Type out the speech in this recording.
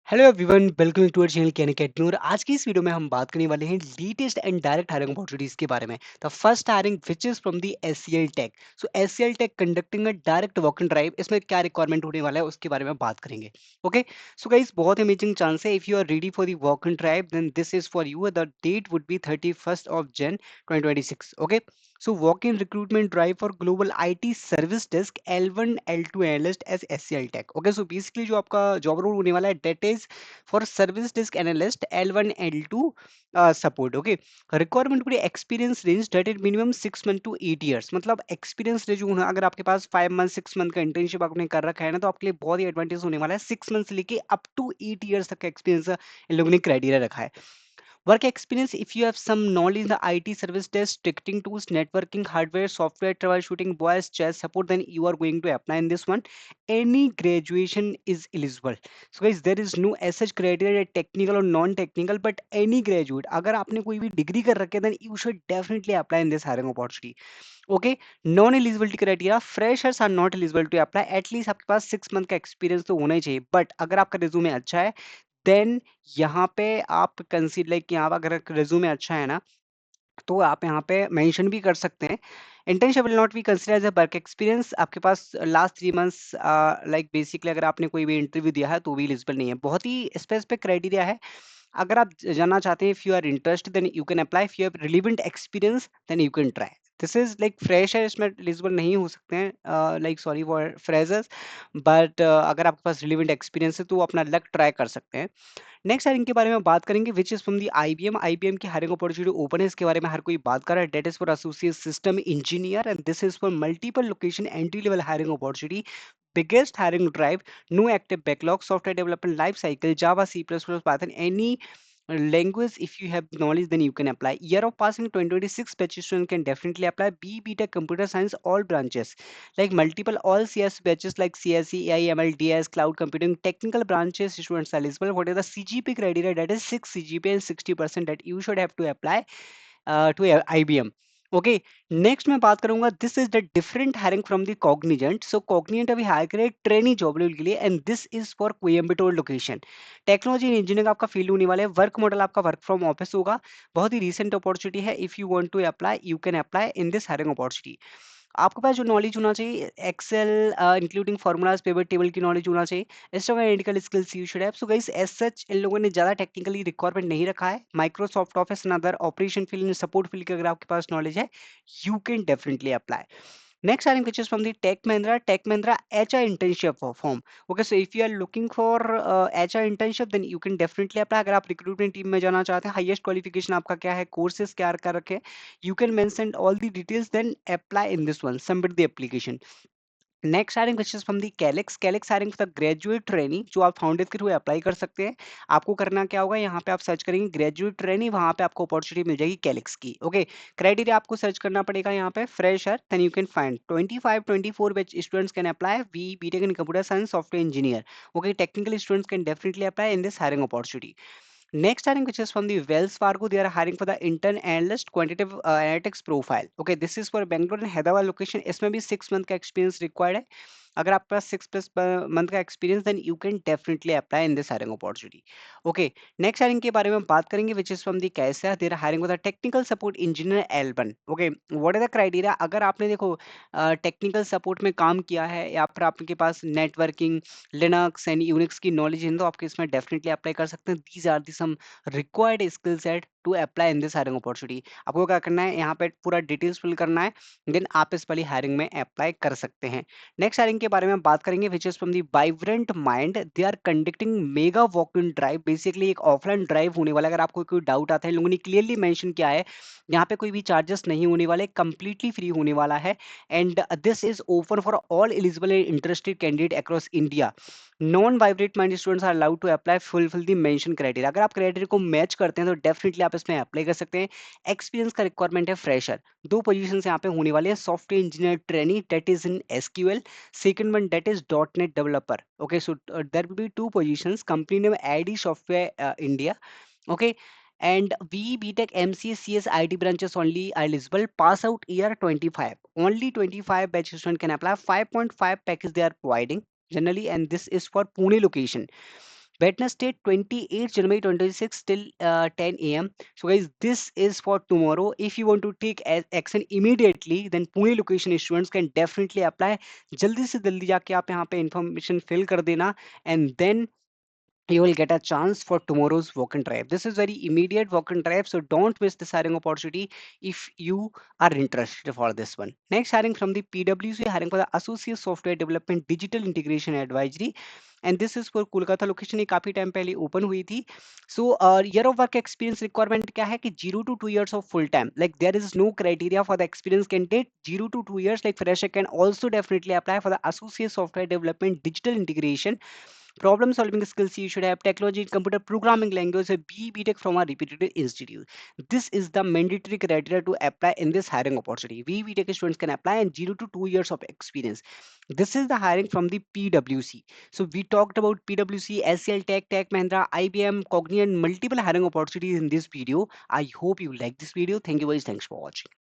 Hello everyone, welcome to our channel Can Academy. और आज की इस वीडियो में हम बात करने वाले हैं latest and direct hiring opportunities के बारे में। The first hiring which is from the SCL Tech. So SCL Tech conducting a direct walk in drive. इसमें क्या रिक्वायरमेंट होने वाला है उसके बारे में बात करेंगे। ओके, सो गाइस, बहुत अमेजिंग चांस है। If you are ready for the walk in drive then this is for you. The date would be 31st of Jan 2026। Okay, so walk-in recruitment drive for global IT service desk L1 L2 analyst as SCL Tech। Okay, so basically जो आपका job role होने वाला है that is for service desk analyst L1 L2 support। Okay, requirement पूरी experience range that is minimum 6 month to 8 years। मतलब experience range जो है, अगर आपके पास 5 month 6 month का internship आपने कर रखा है ना, तो आपके लिए बहुत ही एडवांटेज होने वाला है। 6 month से लेके up to 8 years तक का एक्सपीरियंस इन लोगों ने क्राइटेरिया रखा है। Work experience, if you have some knowledge in the IT service desk, ticketing tools, networking, hardware, software, troubleshooting, voice, chat support, then you are going to apply in this one. Any graduation is eligible. So guys, there is no as such criteria technical or non-technical, but any graduate, अगर आपने कोई भी degree कर रखे then you should definitely apply in this hiring opportunity. Okay, non eligibility criteria, freshers are not eligible to apply। at least आपके पास 6 month का experience तो होना ही चाहिए। बट अगर आपका रिज्यूमे अच्छा है देन यहाँ पे आप कंसीडर लाइक यहाँ पर अगर रिज्यूमे अच्छा है ना, तो आप यहाँ पे मेंशन भी कर सकते हैं। Internship will not be consider as a work experience. आपके पास लास्ट 3 मंथ्स लाइक बेसिकली अगर आपने कोई भी इंटरव्यू दिया है तो भी एलिजिबल नहीं है। बहुत ही स्पेसिफिक क्राइटेरिया है। अगर आप जानना चाहते हैं, if you are interested then you can apply. If you have relevant experience then you can try. This is like fresh है, इसमें एलिजिबल नहीं हो सकते हैं, like sorry for freshers. But अगर आपके पास रिलेवेंट एक्सपीरियंस है तो अपना लक ट्राई कर सकते हैं। नेक्स्ट हायरिंग के बारे में बात करेंगे which is from the IBM. IBM की हायरिंग अपॉर्चुनिटी ओपन है, इसके बारे में हर कोई बात कर रहा है। Date is for associate system engineer and this is for multiple location entry level hiring opportunity. Biggest hiring drive, no active backlog, software development life cycle, Java, C plus plus, Python, any language if you have knowledge then you can apply। year of passing 2026 batch student can definitely apply। B.Tech computer science all branches like multiple all CS batches like CSE, AI, ML, DS, cloud computing technical branches students are eligible। what is the CGP criteria? That is 6 CGP and 60% that you should have to apply to IBM। Okay, next मैं बात करूंगा this is the different hiring from the Cognizant. So Cognizant अभी hire करे trainee job role के लिए and this is for Coimbatore location. Technology and engineering आपका field होने वाला है। वर्क मॉडल आपका वर्क फ्रॉम ऑफिस होगा। बहुत ही रिसेंट अपॉर्चुनिटी है। If you want to apply you can apply in this hiring opportunity. आपके पास जो नॉलेज होना चाहिए Excel including formulas pivot table की नॉलेज होना चाहिए। Strong analytical skills you should have. So guys, as such इन लोगों ने ज्यादा टेक्निकली रिक्वायरमेंट नहीं रखा है। Microsoft Office and other operation field support field की अगर आपके पास नॉलेज है you can definitely apply. Next hiring which is from the Tech Mahindra HR internship form। Okay, so if you are looking for HR internship then you can definitely apply। अगर आप recruitment team में जाना चाहते हैं, highest qualification आपका क्या है, courses क्या कर रखे हैं, you can mention all the details then apply in this one, submit the application. Next hiring which is from the Calix. Calix hiring for the graduate trainee, जो आप फाउंडेड के थ्रू अप्लाई कर सकते हैं। आपको करना क्या होगा, यहाँ पे आप सर्च करेंगे ग्रेजुएट ट्रेनी, वहां पे आपको अपॉर्चुनिटी मिल जाएगी कैलिक्स की। ओके, क्राइटेरिया आपको सर्च करना पड़ेगा यहाँ पे fresher, then you can find 25-24 batch students can apply. BTech in computer science software engineer. Okay, technical students can definitely apply in this hiring opportunity. Next hiring, which is from the Wells Fargo, they are hiring for the intern analyst quantitative analytics profile। Okay, this is for Bangalore and Hyderabad location। इसमें भी 6 month का experience required है। अगर आपके पास 6+ month का experience then you can definitely apply in this hiring opportunity. Okay, next hiring के बारे में बात करेंगे which is from the Kasa they are hiring for the technical support engineer L1। Okay, what is the criteria? अगर आपने देखो technical support में काम किया है या फिर आपके पास नेटवर्किंग लिनक्स एंड यूनिक्स की नॉलेज है तो आपके इसमें डेफिनेटली अप्लाई कर सकते हैं। These are the some required skill set to apply in this hiring opportunity. आपको क्या करना है, यहाँ पे पूरा डिटेल्स फिल करना है, देन आप इस वाली हायरिंग में अप्लाई कर सकते हैं। नेक्स्ट हायरिंग के बारे में बात करेंगे which is from the Vibrant Mind. They are conducting mega walk in drive. Basically एक ऑफलाइन ड्राइव होने वाला है। अगर आपको कोई डाउट आता है, लोगों ने क्लियरली मेंशन किया है यहाँ पे कोई भी चार्जेस नहीं होने वाले, कंप्लीटली फ्री होने वाला है। And this is open for all eligible and interested candidate across India. Non Vibrant Mind students are allowed to apply fulfil the mention criteria. अगर आप क्राइटेरिया को मैच करते हैं तो डेफिनेटली आप इसमें अप्लाई कर सकते हैं। एक्सपीरियंस का रिक्वायरमेंट है फ्रेशर। दो पोजीशन यहाँ पे होने वाले हैं, software engineer trainee that is in SQL, second one that is .NET developer. Okay, so there will be two positions. Company name ID software India. Okay, and BTech MCA CS IT branches only are eligible। Pass out year 25, only 25 batch student can apply। 5.5 package they are providing generally and this is for Pune location। Wednesday, 28th January 2026 till 10 a.m. So guys, this is for tomorrow. If you want to take action immediately, then Pune location students can definitely apply. जल्दी से जल्दी जाके आप यहाँ पे information fill कर देना, and then you will get a chance for tomorrow's walk and drive. This is very immediate walk and drive, so don't miss this hiring opportunity if you are interested for this one. Next hiring from the PwC, hiring for the Associate Software Development Digital Integration Advisory, and this is for Kolkata location, ये काफी time पहले open हुई थी. So year of work experience requirement क्या है कि 0 to 2 years of full time, like there is no criteria for the experience candidate. 0 to 2 years, like fresher can also definitely apply for the associate software development digital integration. Problem solving skills you should have: technology, computer programming language, a BTech from a reputed institute. This is the mandatory criteria to apply in this hiring opportunity. BTech students can apply in 0 to 2 years of experience. This is the hiring from the PwC. So we talked about PwC, SCL Tech, Tech Mahindra, IBM, Cognizant, multiple hiring opportunities in this video. I hope you like this video. Thank you guys. Thanks for watching.